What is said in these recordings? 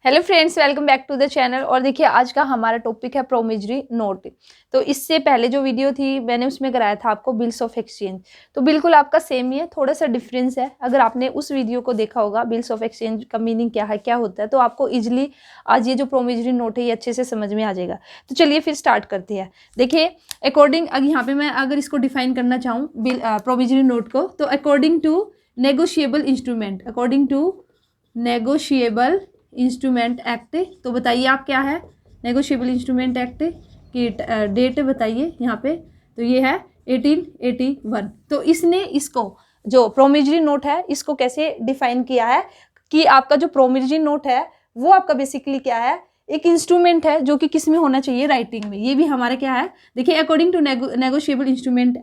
Hello friends, welcome back to the channel. और देखिए आज का हमारा टॉपिक है प्रोमिजरी नोट। तो इससे पहले जो वीडियो थी मैंने उसमें कराया था आपको बिल्स ऑफ एक्सचेंज, तो बिल्कुल आपका सेम ही है, थोड़ा सा डिफरेंस है। अगर आपने उस वीडियो को देखा होगा बिल्स ऑफ एक्सचेंज का मीनिंग क्या है, क्या होता है, तो आपको इजिली आज ये जो प्रोमिजरी नोट है ये अच्छे से समझ में आ जाएगा। तो चलिए फिर स्टार्ट करते हैं। देखिए अकॉर्डिंग यहाँ पे मैं अगर इसको डिफाइन करना चाहूँ प्रोमिजरी नोट को, तो according to negotiable instrument, according to negotiable instrument act. तो बताइए आप क्या है नेगोशिएबल इंस्ट्रूमेंट एक्ट की डेट बताइए यहाँ पे। तो ये है 1881। तो इसने इसको जो प्रोमिजरी नोट है इसको कैसे डिफाइन किया है कि आपका जो प्रोमिजरी नोट है वो आपका बेसिकली क्या है, एक इंस्ट्रूमेंट है जो कि किस में होना चाहिए, राइटिंग में। ये भी हमारा क्या है, देखिए according to negotiable instrument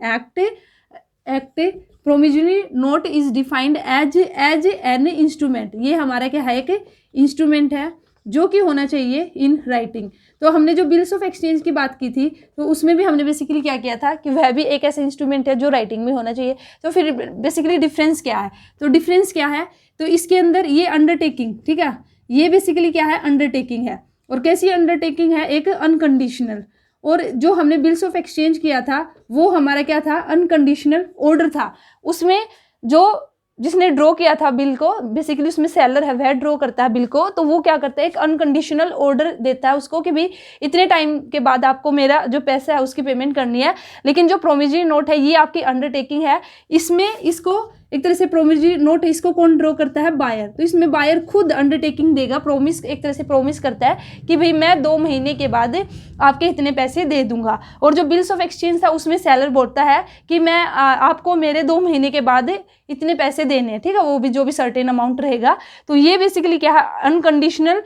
act promissory note is defined as an instrument. ये हमारा क्या है, एक इंस्ट्रूमेंट है जो कि होना चाहिए इन राइटिंग। तो हमने जो बिल्स ऑफ एक्सचेंज की बात की थी तो उसमें भी हमने बेसिकली क्या किया था कि वह भी एक ऐसा इंस्ट्रूमेंट है जो राइटिंग में होना चाहिए। तो फिर बेसिकली डिफरेंस क्या है, तो डिफरेंस क्या है, तो इसके अंदर ये अंडरटेकिंग, ठीक है, ये बेसिकली क्या है, अंडरटेकिंग है। और कैसी अंडरटेकिंग है, एक अनकंडीशनल। और जो हमने बिल्स ऑफ एक्सचेंज किया था वो हमारा क्या था, अनकंडीशनल ऑर्डर था। उसमें जो जिसने ड्रॉ किया था बिल को, बेसिकली उसमें सेलर है वह ड्रॉ करता है बिल को, तो वो क्या करता है, एक अनकंडीशनल ऑर्डर देता है उसको कि भाई इतने टाइम के बाद आपको मेरा जो पैसा है उसकी पेमेंट करनी है। लेकिन जो प्रोमिजरी नोट है ये आपकी अंडरटेकिंग है। इसमें इसको एक तरह से प्रोमिजरी नोट इसको कौन ड्रॉ करता है, बायर। तो इसमें बायर खुद अंडरटेकिंग देगा, प्रोमिस एक तरह से प्रोमिस करता है कि भाई मैं 2 महीने के बाद आपके इतने पैसे दे दूंगा। और जो बिल्स ऑफ एक्सचेंज था उसमें सेलर बोलता है कि मैं आपको मेरे 2 महीने के बाद इतने पैसे देने हैं, ठीक है, वो भी जो भी सर्टेन अमाउंट रहेगा। तो ये बेसिकली क्या है, अनकंडीशनल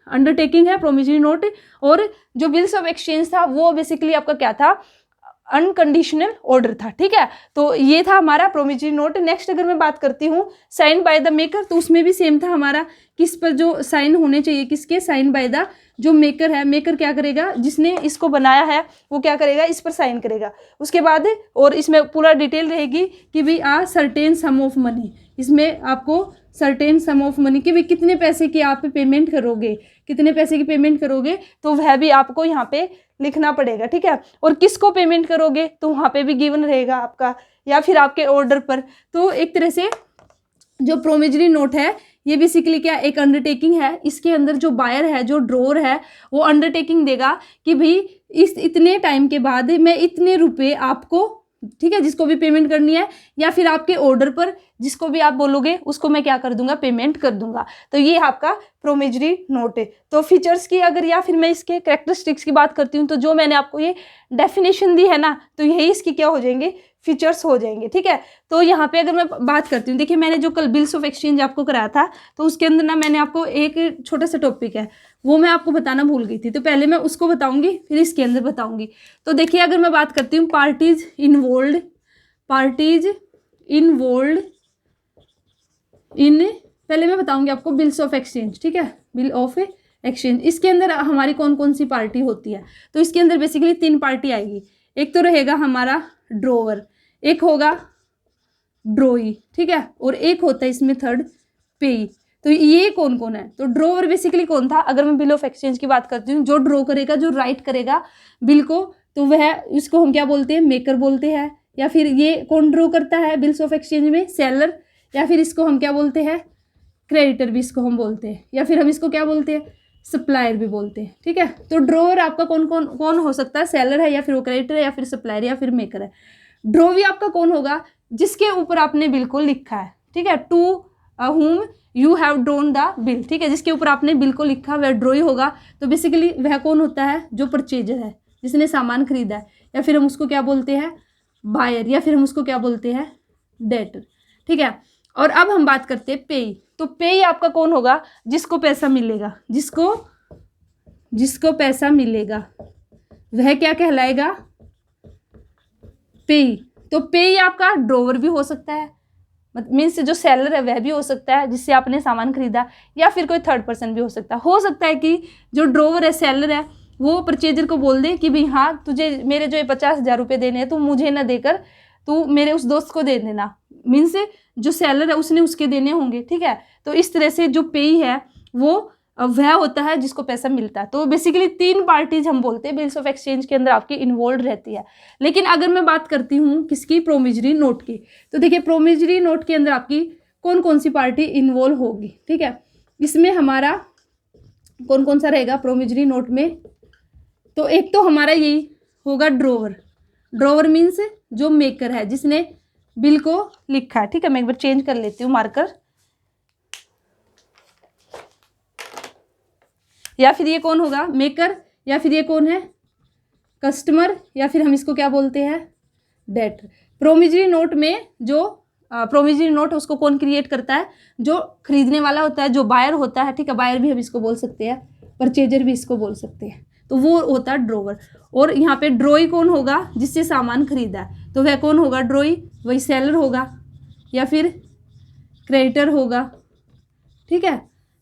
अंडरटेकिंग है प्रोमिजरी नोट। और जो बिल्स ऑफ एक्सचेंज था वो बेसिकली आपका क्या था, अनकंडीशनल ऑर्डर था, ठीक है। तो ये था हमारा प्रोमिजरी नोट। नेक्स्ट अगर मैं बात करती हूँ साइन बाय द मेकर, तो उसमें भी सेम था हमारा, किस पर जो साइन होने चाहिए, किसके, साइन बाय द जो मेकर है। मेकर क्या करेगा, जिसने इसको बनाया है वो क्या करेगा, इस पर साइन करेगा। उसके बाद और इसमें पूरा डिटेल रहेगी कि भाई सर्टेन सम ऑफ मनी, इसमें आपको सर्टेन सम ऑफ मनी कि भाई कितने पैसे की आप पेमेंट करोगे, कितने पैसे की पेमेंट करोगे, तो वह भी आपको यहाँ पे लिखना पड़ेगा, ठीक है। और किसको पेमेंट करोगे तो वहाँ पे भी गिवन रहेगा आपका, या फिर आपके ऑर्डर पर। तो एक तरह से जो प्रोमिजरी नोट है ये बेसिकली क्या, एक अंडरटेकिंग है। इसके अंदर जो बायर है, जो ड्रोअर है, वो अंडरटेकिंग देगा कि भाई इस इतने टाइम के बाद मैं इतने रुपए आपको, ठीक है, जिसको भी पेमेंट करनी है, या फिर आपके ऑर्डर पर जिसको भी आप बोलोगे उसको मैं क्या कर दूंगा, पेमेंट कर दूंगा। तो ये आपका प्रोमिजरी नोट है। तो फीचर्स की अगर, या फिर मैं इसके कैरेक्टरिस्टिक्स की बात करती हूँ, तो जो मैंने आपको ये डेफिनेशन दी है ना, तो यही इसकी क्या हो जाएंगे, फीचर्स हो जाएंगे, ठीक है। तो यहाँ पे अगर मैं बात करती हूँ, देखिए मैंने जो कल बिल्स ऑफ एक्सचेंज आपको कराया था तो उसके अंदर ना मैंने आपको एक छोटा सा टॉपिक है वो मैं आपको बताना भूल गई थी, तो पहले मैं उसको बताऊंगी फिर इसके अंदर बताऊंगी। तो देखिए अगर मैं बात करती हूँ पार्टीज इन्वॉल्व इन, पहले मैं बताऊंगी आपको बिल्स ऑफ एक्सचेंज, ठीक है, बिल ऑफ एक्सचेंज। इसके अंदर हमारी कौन कौन सी पार्टी होती है, तो इसके अंदर बेसिकली 3 पार्टी आएगी। एक तो रहेगा हमारा ड्रोवर, एक होगा ड्रोई, ठीक है, और एक होता है इसमें थर्ड पेई। तो ये कौन कौन है, तो ड्रोवर बेसिकली कौन था, अगर मैं बिल ऑफ एक्सचेंज की बात करती हूँ, जो ड्रॉ करेगा, जो राइट करेगा बिल को, तो वह उसको हम क्या बोलते हैं, मेकर बोलते हैं। या फिर ये कौन ड्रॉ करता है बिल्स ऑफ एक्सचेंज में, सेलर, या फिर इसको हम क्या बोलते हैं, क्रेडिटर भी इसको हम बोलते हैं, या फिर हम इसको क्या बोलते हैं, सप्लायर भी बोलते हैं, ठीक है। तो ड्रोवर आपका कौन कौन कौन हो सकता है, सेलर है, या फिर वो क्रेडिटर है, या फिर सप्लायर, या फिर मेकर है। ड्रॉ भी आपका कौन होगा, जिसके ऊपर आपने बिल को लिखा है, ठीक है, to whom you have drawn the bill, ठीक है, जिसके ऊपर आपने बिल को लिखा वह ड्रॉई होगा। तो बेसिकली वह कौन होता है, जो परचेजर है, जिसने सामान खरीदा है, या फिर हम उसको क्या बोलते हैं, बायर, या फिर हम उसको क्या बोलते हैं, डेटर, ठीक है। और अब हम बात करते हैं पेई। तो पेई आपका कौन होगा, जिसको पैसा मिलेगा, जिसको पैसा मिलेगा वह क्या कहलाएगा, पेई। तो पेई आपका ड्रोवर भी हो सकता है, मीन्स जो सेलर है वह भी हो सकता है जिससे आपने सामान खरीदा, या फिर कोई थर्ड पर्सन भी हो सकता है कि जो ड्रोवर है, सेलर है, वो परचेजर को बोल दे कि भाई हाँ तुझे मेरे जो 50,000 रुपये देने हैं तू मुझे ना देकर तू मेरे उस दोस्त को दे देना। मीन्स जो सेलर है उसने उसके देने होंगे, ठीक है। तो इस तरह से जो पेई है वो वह होता है जिसको पैसा मिलता है। तो बेसिकली 3 पार्टीज हम बोलते हैं बिल्स ऑफ एक्सचेंज के अंदर आपकी इन्वॉल्व रहती है। लेकिन अगर मैं बात करती हूँ किसकी, प्रोमिजरी नोट की, तो देखिए प्रोमिजरी नोट के अंदर आपकी कौन कौन सी पार्टी इन्वॉल्व होगी, ठीक है। इसमें हमारा कौन कौन सा रहेगा प्रोमिजरी नोट में, तो एक तो हमारा यही होगा ड्रोवर। ड्रोवर मीन्स जो मेकर है, जिसने बिल को लिखा है, ठीक है। मैं एक बार चेंज कर लेती हूँ मार्कर। या फिर ये कौन होगा, मेकर, या फिर ये कौन है, कस्टमर, या फिर हम इसको क्या बोलते हैं, डेटर। प्रोमिजरी नोट में जो प्रोमिजरी नोट उसको कौन क्रिएट करता है, जो खरीदने वाला होता है, जो बायर होता है, ठीक है। बायर भी हम इसको बोल सकते हैं, परचेजर भी इसको बोल सकते हैं। तो वो होता है ड्रोवर। और यहाँ पे ड्रॉई कौन होगा, जिससे सामान खरीदा है, तो वह कौन होगा, ड्रॉई, वही सेलर होगा या फिर क्रेडिटर होगा, ठीक है।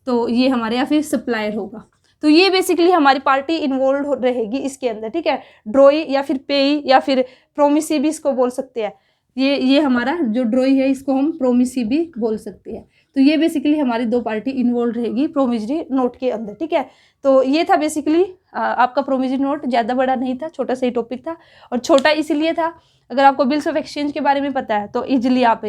तो ये हमारे, या फिर सप्लायर होगा। तो ये बेसिकली हमारी पार्टी इन्वॉल्व रहेगी इसके अंदर, ठीक है। ड्रॉई या फिर पेई या फिर प्रोमिसी भी इसको बोल सकते हैं। ये हमारा जो ड्रॉई है इसको हम प्रोमिसी भी बोल सकते हैं। तो ये बेसिकली हमारी 2 पार्टी इन्वॉल्व रहेगी प्रोमिजरी नोट के अंदर, ठीक है। तो ये था बेसिकली आपका प्रोमिजरी नोट। ज़्यादा बड़ा नहीं था, छोटा सा ही टॉपिक था। और छोटा इसीलिए था, अगर आपको बिल्स ऑफ एक्सचेंज के बारे में पता है तो ईजिली आप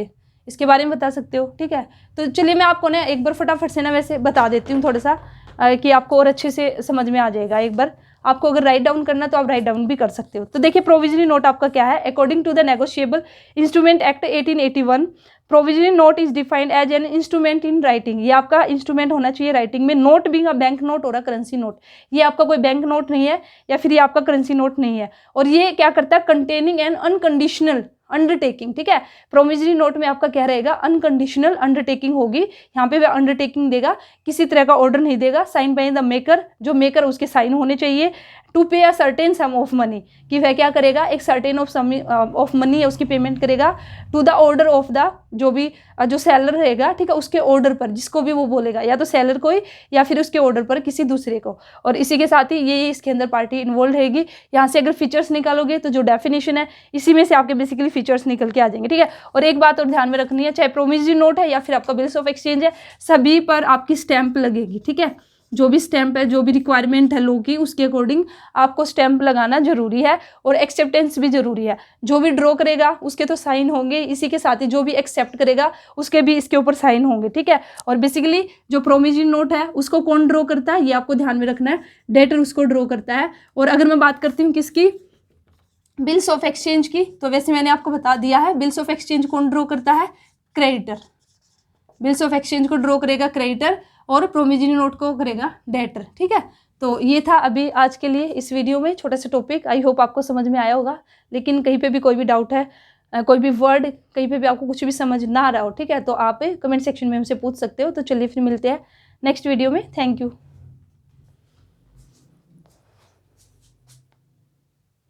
इसके बारे में बता सकते हो, ठीक है। तो चलिए मैं आपको ना एक बार फटाफट से ना वैसे बता देती हूँ थोड़ा सा, कि आपको और अच्छे से समझ में आ जाएगा। एक बार आपको अगर राइट डाउन करना तो आप राइट डाउन भी कर सकते हो। तो देखिए प्रोविजनरी नोट आपका क्या है, according to the negotiable instrument act 1881 provisionary note is defined as an instrument in writing. ये आपका इंस्ट्रूमेंट होना चाहिए राइटिंग में। Note being a bank note और अ करेंसी नोट, ये आपका कोई बैंक नोट नहीं है या फिर ये आपका करेंसी नोट नहीं है। और ये क्या करता है, कंटेनिंग एन अनकंडीशनल अंडरटेकिंग, ठीक है। प्रोमिजरी नोट में आपका क्या रहेगा, अनकंडीशनल अंडरटेकिंग होगी। यहाँ पे वह अंडरटेकिंग देगा, किसी तरह का ऑर्डर नहीं देगा। साइन बाय द मेकर, जो मेकर उसके साइन होने चाहिए। टू पे a certain some of money, कि वह क्या करेगा, एक सर्टेन ऑफ मनी है उसकी पेमेंट करेगा। To the order of the, जो भी जो सेलर रहेगा, ठीक है, उसके ऑर्डर पर, जिसको भी वो बोलेगा, या तो सेलर को ही या फिर उसके ऑर्डर पर किसी दूसरे को। और इसी के साथ ही ये इसके अंदर पार्टी इन्वॉल्व रहेगी। यहाँ से अगर फीचर्स निकालोगे तो जो डेफिनेशन है इसी में से आपके बेसिकली फीचर्स निकल के आ जाएंगे, ठीक है। और एक बात और ध्यान में रखनी है, चाहे प्रोमिजरी नोट है या फिर आपका बिल्स ऑफ एक्सचेंज है, सभी पर आपकी स्टैंप लगेगी, ठीक है। जो भी स्टैंप है, जो भी रिक्वायरमेंट है लॉ की, उसके अकॉर्डिंग आपको स्टैंप लगाना जरूरी है। और एक्सेप्टेंस भी जरूरी है। जो भी ड्रॉ करेगा उसके तो साइन होंगे, इसी के साथ ही जो भी एक्सेप्ट करेगा उसके भी इसके ऊपर साइन होंगे, ठीक है। और बेसिकली जो प्रोमिजरी नोट है उसको कौन ड्रॉ करता है, ये आपको ध्यान में रखना है, डेटर उसको ड्रॉ करता है। और अगर मैं बात करती हूँ किसकी, बिल्स ऑफ एक्सचेंज की, तो वैसे मैंने आपको बता दिया है, बिल्स ऑफ एक्सचेंज कौन ड्रॉ करता है, क्रेडिटर। बिल्स ऑफ एक्सचेंज को ड्रॉ करेगा क्रेडिटर और प्रोमिजरी नोट को करेगा डेटर, ठीक है। तो ये था अभी आज के लिए इस वीडियो में छोटा सा टॉपिक। आई होप आपको समझ में आया होगा। लेकिन कहीं पे भी कोई भी डाउट है, कोई भी वर्ड कहीं पे भी आपको कुछ भी समझ ना आ रहा हो, ठीक है, तो आप कमेंट सेक्शन में हमसे पूछ सकते हो। तो चलिए फिर मिलते हैं नेक्स्ट वीडियो में। Thank you.